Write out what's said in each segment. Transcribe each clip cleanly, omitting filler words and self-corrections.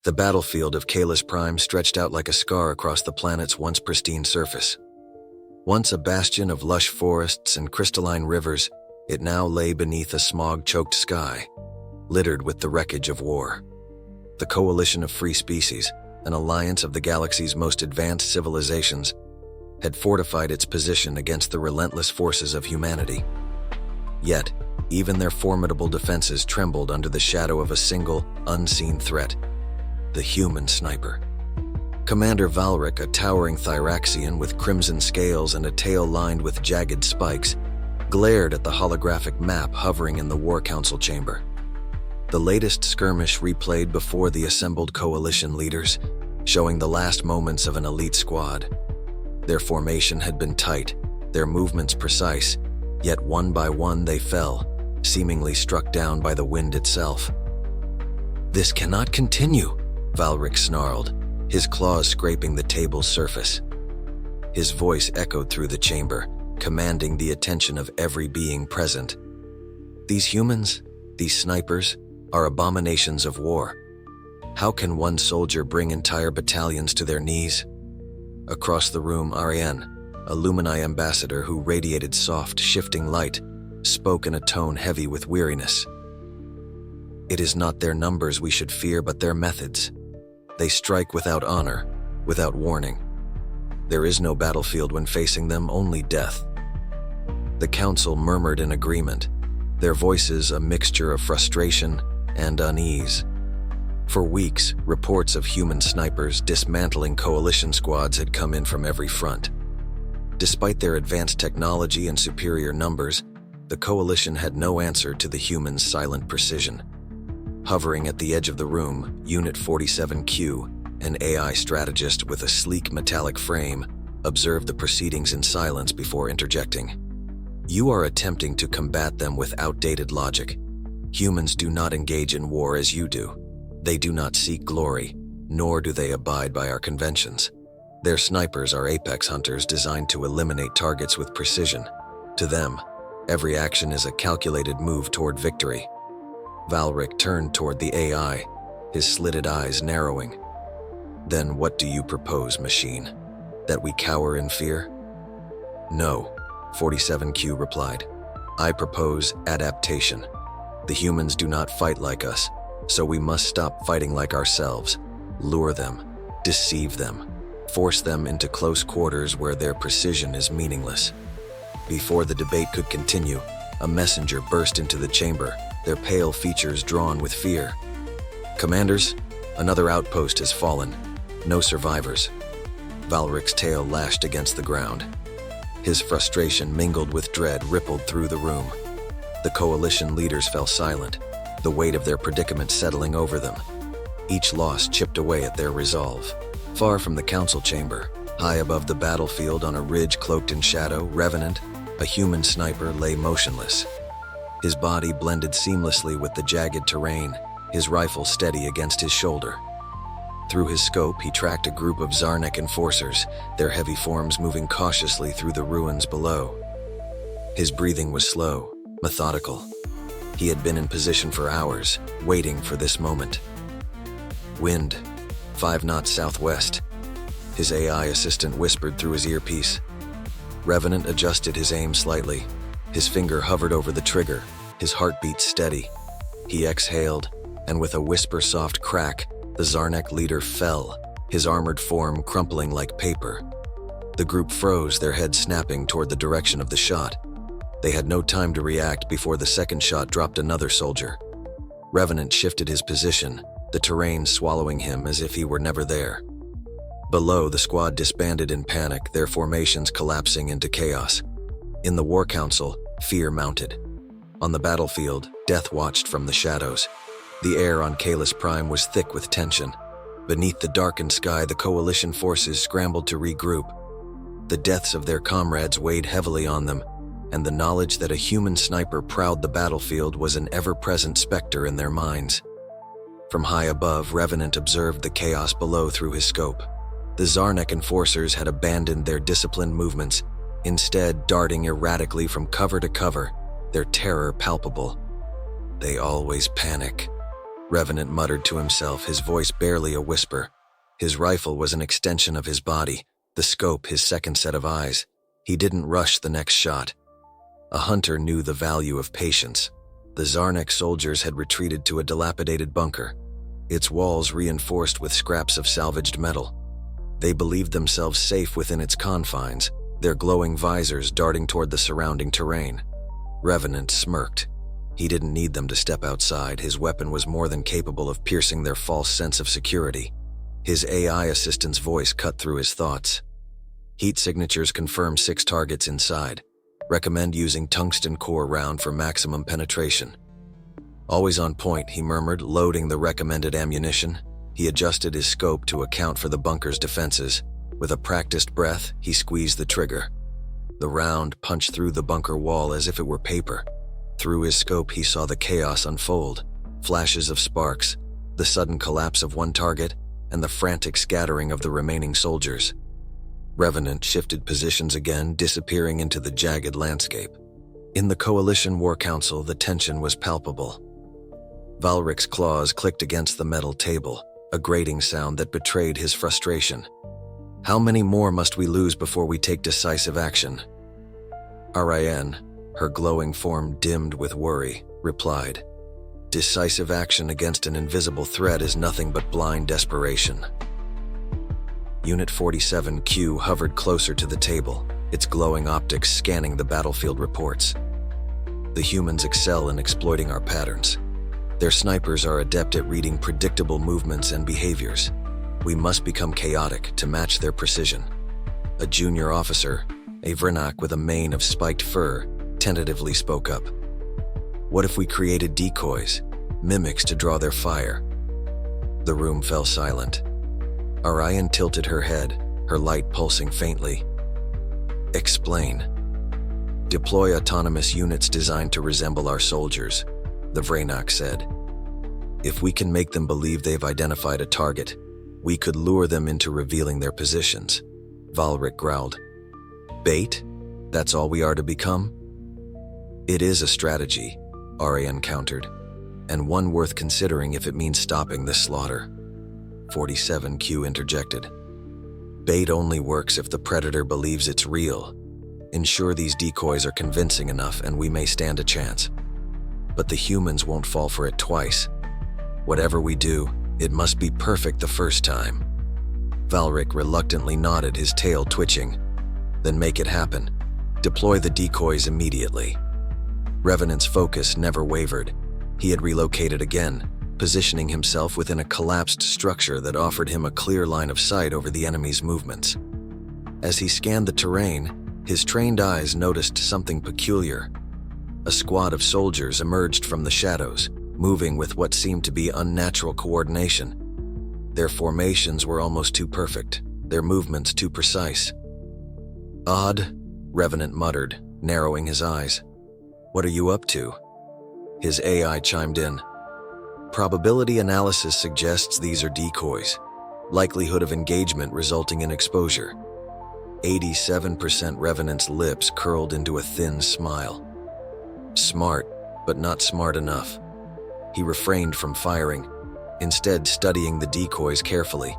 The battlefield of Kalis Prime stretched out like a scar across the planet's once pristine surface. Once a bastion of lush forests and crystalline rivers, it now lay beneath a smog-choked sky, littered with the wreckage of war. The Coalition of Free Species, an alliance of the galaxy's most advanced civilizations, had fortified its position against the relentless forces of humanity. Yet, even their formidable defenses trembled under the shadow of a single, unseen threat: the human sniper. Commander Valric, a towering Thyraxian with crimson scales and a tail lined with jagged spikes, glared at the holographic map hovering in the War Council chamber. The latest skirmish replayed before the assembled coalition leaders, showing the last moments of an elite squad. Their formation had been tight, their movements precise, yet one by one they fell, seemingly struck down by the wind itself. "This cannot continue," Valric snarled, his claws scraping the table's surface. His voice echoed through the chamber, commanding the attention of every being present. "These humans, these snipers, are abominations of war. How can one soldier bring entire battalions to their knees?" Across the room, Ariane, a Lumini ambassador who radiated soft, shifting light, spoke in a tone heavy with weariness. "It is not their numbers we should fear, but their methods. They strike without honor, without warning. There is no battlefield when facing them, only death." The council murmured in agreement, their voices a mixture of frustration and unease. For weeks, reports of human snipers dismantling coalition squads had come in from every front. Despite their advanced technology and superior numbers, the coalition had no answer to the humans' silent precision. Hovering at the edge of the room, Unit 47Q, an AI strategist with a sleek metallic frame, observed the proceedings in silence before interjecting. "You are attempting to combat them with outdated logic. Humans do not engage in war as you do. They do not seek glory, nor do they abide by our conventions. Their snipers are apex hunters designed to eliminate targets with precision. To them, every action is a calculated move toward victory." Valric turned toward the AI, his slitted eyes narrowing. "Then what do you propose, machine? That we cower in fear?" "No," 47Q replied. "I propose adaptation. The humans do not fight like us, so we must stop fighting like ourselves, lure them, deceive them, force them into close quarters where their precision is meaningless." Before the debate could continue, a messenger burst into the chamber, their pale features drawn with fear. "Commanders, another outpost has fallen. No survivors." Valric's tail lashed against the ground. His frustration mingled with dread rippled through the room. The coalition leaders fell silent, the weight of their predicament settling over them. Each loss chipped away at their resolve. Far from the council chamber, high above the battlefield on a ridge cloaked in shadow, Revenant, a human sniper, lay motionless. His body blended seamlessly with the jagged terrain, his rifle steady against his shoulder. Through his scope, he tracked a group of Zarnek enforcers, their heavy forms moving cautiously through the ruins below. His breathing was slow, methodical. He had been in position for hours, waiting for this moment. "Wind, 5 knots southwest," his AI assistant whispered through his earpiece. Revenant adjusted his aim slightly. His finger hovered over the trigger, his heartbeat steady. He exhaled, and with a whisper-soft crack, the Zarnek leader fell, his armored form crumpling like paper. The group froze, their heads snapping toward the direction of the shot. They had no time to react before the second shot dropped another soldier. Revenant shifted his position, the terrain swallowing him as if he were never there. Below, the squad disbanded in panic, their formations collapsing into chaos. In the War Council, fear mounted. On the battlefield, death watched from the shadows. The air on Kalis Prime was thick with tension. Beneath the darkened sky, the coalition forces scrambled to regroup. The deaths of their comrades weighed heavily on them, and the knowledge that a human sniper prowled the battlefield was an ever-present specter in their minds. From high above, Revenant observed the chaos below through his scope. The Zarnek enforcers had abandoned their disciplined movements, instead darting erratically from cover to cover, their terror palpable. "They always panic," Revenant muttered to himself, his voice barely a whisper. His rifle was an extension of his body, the scope his second set of eyes. He didn't rush the next shot. A hunter knew the value of patience. The Zarnek soldiers had retreated to a dilapidated bunker, its walls reinforced with scraps of salvaged metal. They believed themselves safe within its confines, their glowing visors darting toward the surrounding terrain. Revenant smirked. He didn't need them to step outside. His weapon was more than capable of piercing their false sense of security. His AI assistant's voice cut through his thoughts. Heat signatures confirm 6 targets inside. Recommend using tungsten core round for maximum penetration. Always on point, he murmured, loading the recommended ammunition. He adjusted his scope to account for the bunker's defenses. With a practiced breath, he squeezed the trigger. The round punched through the bunker wall as if it were paper. Through his scope, he saw the chaos unfold. Flashes of sparks, the sudden collapse of one target, and the frantic scattering of the remaining soldiers. Revenant shifted positions again, disappearing into the jagged landscape. In the Coalition War Council, the tension was palpable. Valric's claws clicked against the metal table, a grating sound that betrayed his frustration. How many more must we lose before we take decisive action? Ariane, her glowing form dimmed with worry, replied, "Decisive action against an invisible threat is nothing but blind desperation." Unit 47Q hovered closer to the table, its glowing optics scanning the battlefield reports. The humans excel in exploiting our patterns. Their snipers are adept at reading predictable movements and behaviors. We must become chaotic to match their precision. A junior officer, a Vrnak with a mane of spiked fur, tentatively spoke up. What if we created decoys, mimics to draw their fire? The room fell silent. Ariane tilted her head, her light pulsing faintly. Explain. Deploy autonomous units designed to resemble our soldiers, the Vrnak said. If we can make them believe they've identified a target, we could lure them into revealing their positions. Valric growled. Bait? That's all we are to become? It is a strategy, Ariane countered, and one worth considering if it means stopping this slaughter. 47Q interjected. Bait only works if the predator believes it's real. Ensure these decoys are convincing enough and we may stand a chance. But the humans won't fall for it twice. Whatever we do, it must be perfect the first time. Valric reluctantly nodded, his tail twitching. Then make it happen. Deploy the decoys immediately. Revenant's focus never wavered. He had relocated again, positioning himself within a collapsed structure that offered him a clear line of sight over the enemy's movements. As he scanned the terrain, his trained eyes noticed something peculiar. A squad of soldiers emerged from the shadows, moving with what seemed to be unnatural coordination. Their formations were almost too perfect, their movements too precise. Odd, Revenant muttered, narrowing his eyes. What are you up to? His AI chimed in. Probability analysis suggests these are decoys. Likelihood of engagement resulting in exposure. 87% Revenant's lips curled into a thin smile. Smart, but not smart enough. He refrained from firing, instead studying the decoys carefully.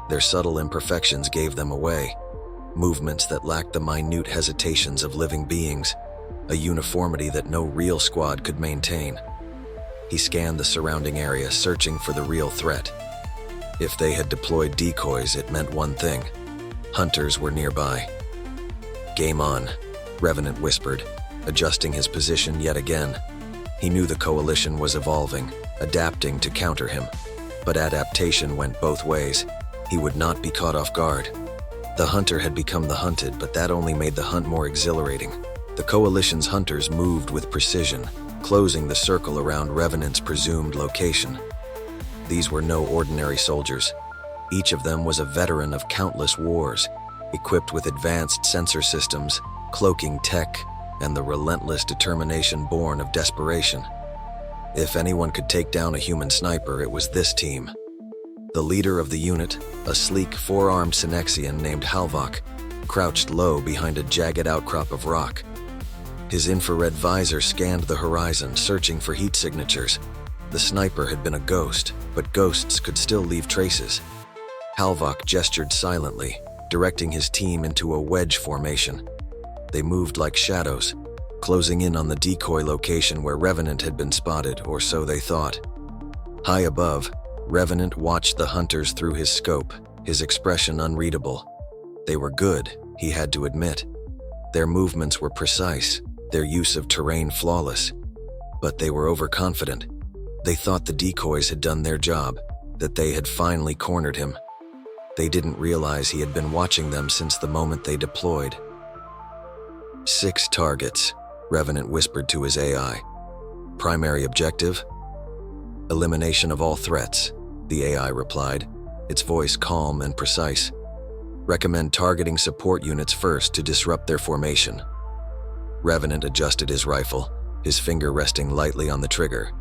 Their subtle imperfections gave them away. Movements that lacked the minute hesitations of living beings, a uniformity that no real squad could maintain. He scanned the surrounding area, searching for the real threat. If they had deployed decoys, it meant one thing. Hunters were nearby. Game on, Revenant whispered, adjusting his position yet again. He knew the coalition was evolving, adapting to counter him. But adaptation went both ways. He would not be caught off guard. The hunter had become the hunted, but that only made the hunt more exhilarating. The coalition's hunters moved with precision, closing the circle around Revenant's presumed location. These were no ordinary soldiers. Each of them was a veteran of countless wars, equipped with advanced sensor systems, cloaking tech, and the relentless determination born of desperation. If anyone could take down a human sniper, it was this team. The leader of the unit, a sleek, four-armed Synexian named Halvok, crouched low behind a jagged outcrop of rock. His infrared visor scanned the horizon, searching for heat signatures. The sniper had been a ghost, but ghosts could still leave traces. Halvok gestured silently, directing his team into a wedge formation. They moved like shadows, closing in on the decoy location where Revenant had been spotted, or so they thought. High above, Revenant watched the hunters through his scope, his expression unreadable. They were good, he had to admit. Their movements were precise, their use of terrain flawless. But they were overconfident. They thought the decoys had done their job, that they had finally cornered him. They didn't realize he had been watching them since the moment they deployed. 6 targets, Revenant whispered to his AI. Primary objective? Elimination of all threats, the AI replied, its voice calm and precise. Recommend targeting support units first to disrupt their formation. Revenant adjusted his rifle, his finger resting lightly on the trigger.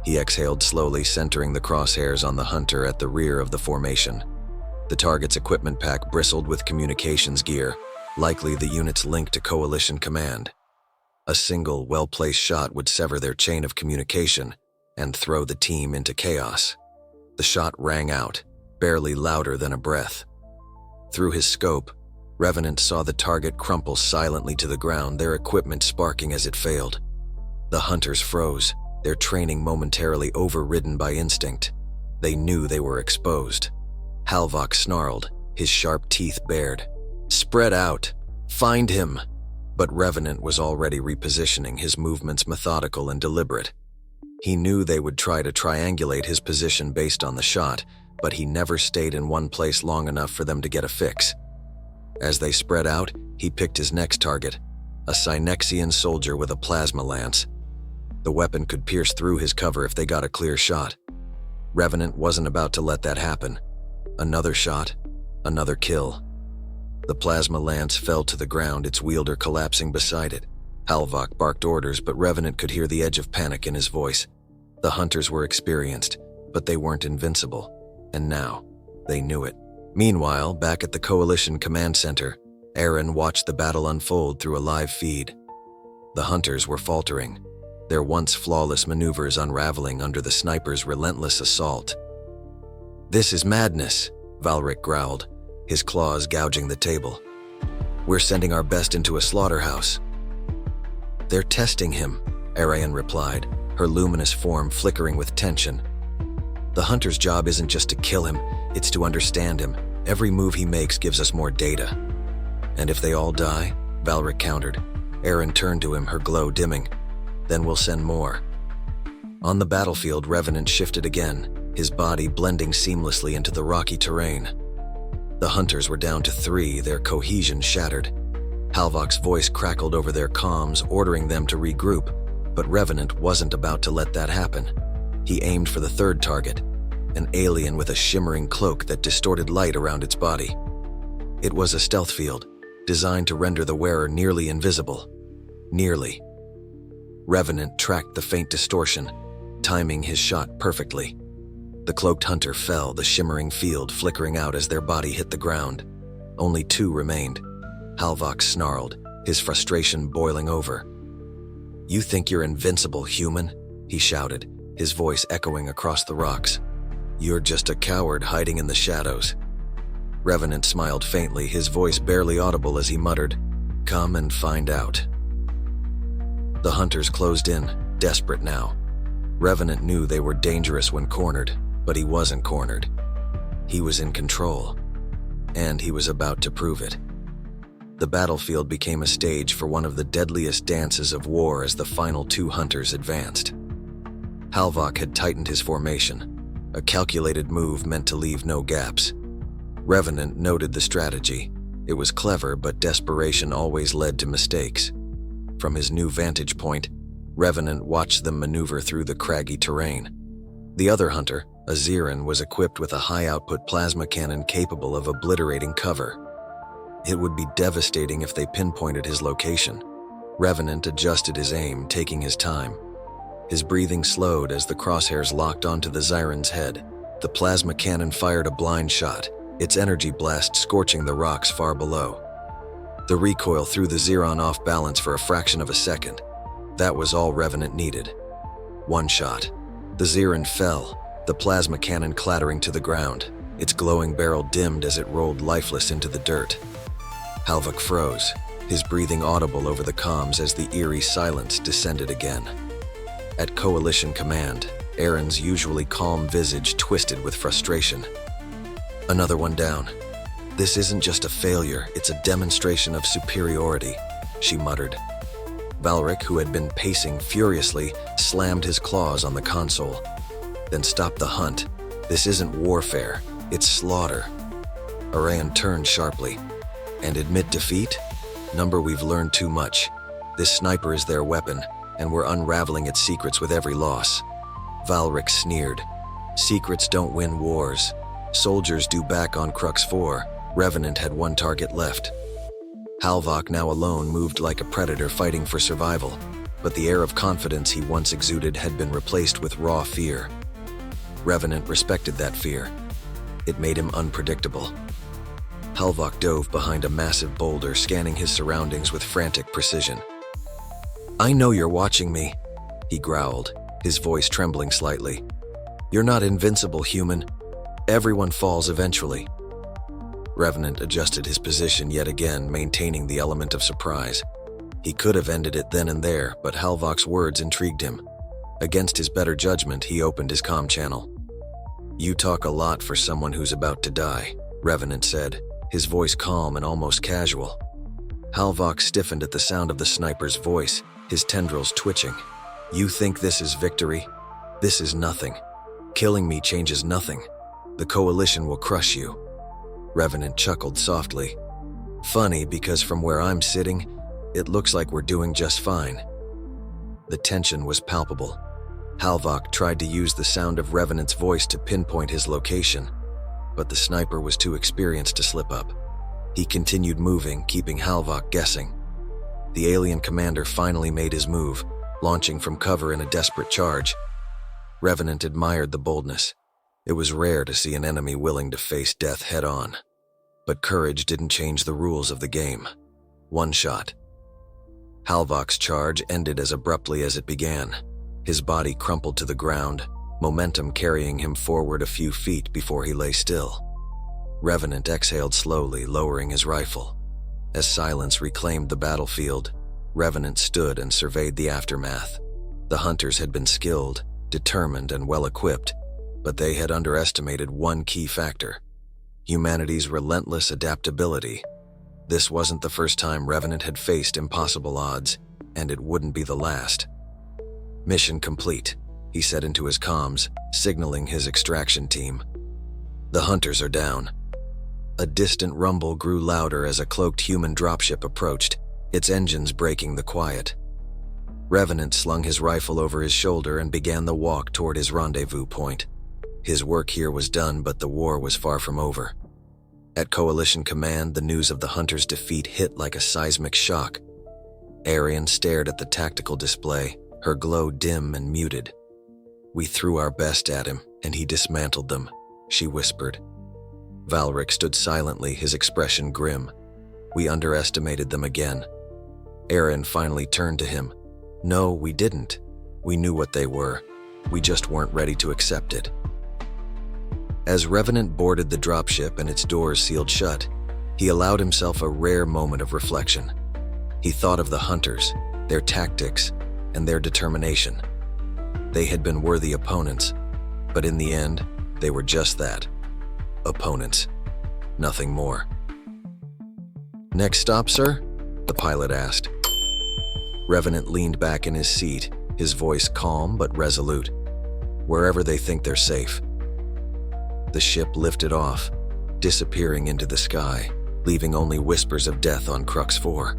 He exhaled slowly, centering the crosshairs on the hunter at the rear of the formation. The target's equipment pack bristled with communications gear, likely the unit's link to Coalition command. A single, well-placed shot would sever their chain of communication and throw the team into chaos. The shot rang out, barely louder than a breath. Through his scope, Revenant saw the target crumple silently to the ground, their equipment sparking as it failed. The hunters froze, their training momentarily overridden by instinct. They knew they were exposed. Halvok snarled, his sharp teeth bared. "Spread out! Find him!" But Revenant was already repositioning, his movements methodical and deliberate. He knew they would try to triangulate his position based on the shot, but he never stayed in one place long enough for them to get a fix. As they spread out, he picked his next target, a Synexian soldier with a plasma lance. The weapon could pierce through his cover if they got a clear shot. Revenant wasn't about to let that happen. Another shot, another kill. The plasma lance fell to the ground, its wielder collapsing beside it. Halvok barked orders, but Revenant could hear the edge of panic in his voice. The hunters were experienced, but they weren't invincible. And now, they knew it. Meanwhile, back at the Coalition Command Center, Aaron watched the battle unfold through a live feed. The hunters were faltering, their once flawless maneuvers unraveling under the sniper's relentless assault. "This is madness," Valric growled, his claws gouging the table. "We're sending our best into a slaughterhouse." "They're testing him," Ariane replied, her luminous form flickering with tension. "The hunter's job isn't just to kill him, it's to understand him. Every move he makes gives us more data." "And if they all die?" Valric countered. Aaron turned to him, her glow dimming. "Then we'll send more." On the battlefield, Revenant shifted again, his body blending seamlessly into the rocky terrain. The hunters were down to 3, their cohesion shattered. Halvok's voice crackled over their comms, ordering them to regroup, but Revenant wasn't about to let that happen. He aimed for the 3rd target, an alien with a shimmering cloak that distorted light around its body. It was a stealth field, designed to render the wearer nearly invisible. Nearly. Revenant tracked the faint distortion, timing his shot perfectly. The cloaked hunter fell, the shimmering field flickering out as their body hit the ground. Only 2 remained. Halvok snarled, his frustration boiling over. "You think you're invincible, human?" he shouted, his voice echoing across the rocks. "You're just a coward hiding in the shadows." Revenant smiled faintly, his voice barely audible as he muttered, "Come and find out." The hunters closed in, desperate now. Revenant knew they were dangerous when cornered, but he wasn't cornered. He was in control, and he was about to prove it. The battlefield became a stage for one of the deadliest dances of war as the final 2 hunters advanced. Halvok had tightened his formation, a calculated move meant to leave no gaps. Revenant noted the strategy. It was clever, but desperation always led to mistakes. From his new vantage point, Revenant watched them maneuver through the craggy terrain. The other hunter, a Xeran, was equipped with a high-output plasma cannon capable of obliterating cover. It would be devastating if they pinpointed his location. Revenant adjusted his aim, taking his time. His breathing slowed as the crosshairs locked onto the Xeran's head. The plasma cannon fired a blind shot, its energy blast scorching the rocks far below. The recoil threw the Xeran off balance for a fraction of a second. That was all Revenant needed. One shot. The Xiran fell, the plasma cannon clattering to the ground, its glowing barrel dimmed as it rolled lifeless into the dirt. Halvok froze, his breathing audible over the comms as the eerie silence descended again. At Coalition command, Erin's usually calm visage twisted with frustration. Another one down. This isn't just a failure, it's a demonstration of superiority, she muttered. Valric, who had been pacing furiously, slammed his claws on the console. Then stop the hunt. This isn't warfare, it's slaughter. Arayan turned sharply. And admit defeat? Number, we've learned too much. This sniper is their weapon, and we're unraveling its secrets with every loss. Valric sneered. Secrets don't win wars. Soldiers do back on Crux 4. Revenant had one target left. Halvok, now alone, moved like a predator fighting for survival, but the air of confidence he once exuded had been replaced with raw fear. Revenant respected that fear. It made him unpredictable. Halvok dove behind a massive boulder, scanning his surroundings with frantic precision. I know you're watching me, he growled, his voice trembling slightly. You're not invincible, human. Everyone falls eventually. Revenant adjusted his position yet again, maintaining the element of surprise. He could have ended it then and there, but Halvok's words intrigued him. Against his better judgment, he opened his comm channel. You talk a lot for someone who's about to die, Revenant said, his voice calm and almost casual. Halvok stiffened at the sound of the sniper's voice, his tendrils twitching. You think this is victory? This is nothing. Killing me changes nothing. The Coalition will crush you. Revenant chuckled softly. Funny, because from where I'm sitting, it looks like we're doing just fine. The tension was palpable. Halvok tried to use the sound of Revenant's voice to pinpoint his location, but the sniper was too experienced to slip up. He continued moving, keeping Halvok guessing. The alien commander finally made his move, launching from cover in a desperate charge. Revenant admired the boldness. It was rare to see an enemy willing to face death head-on. But courage didn't change the rules of the game. One shot. Halvok's charge ended as abruptly as it began. His body crumpled to the ground, momentum carrying him forward a few feet before he lay still. Revenant exhaled slowly, lowering his rifle. As silence reclaimed the battlefield, Revenant stood and surveyed the aftermath. The hunters had been skilled, determined, and well-equipped, but they had underestimated one key factor: humanity's relentless adaptability. This wasn't the first time Revenant had faced impossible odds, and it wouldn't be the last. Mission complete, he said into his comms, signaling his extraction team. The hunters are down. A distant rumble grew louder as a cloaked human dropship approached, its engines breaking the quiet. Revenant slung his rifle over his shoulder and began the walk toward his rendezvous point. His work here was done, but the war was far from over. At Coalition command, the news of the hunters' defeat hit like a seismic shock. Arian stared at the tactical display, her glow dim and muted. We threw our best at him, and he dismantled them, she whispered. Valric stood silently, his expression grim. We underestimated them again. Arian finally turned to him. No, we didn't. We knew what they were. We just weren't ready to accept it. As Revenant boarded the dropship and its doors sealed shut, he allowed himself a rare moment of reflection. He thought of the hunters, their tactics, and their determination. They had been worthy opponents, but in the end, they were just that. Opponents. Nothing more. Next stop, sir? The pilot asked. Revenant leaned back in his seat, his voice calm but resolute. Wherever they think they're safe. The ship lifted off, disappearing into the sky, leaving only whispers of death on Crux 4.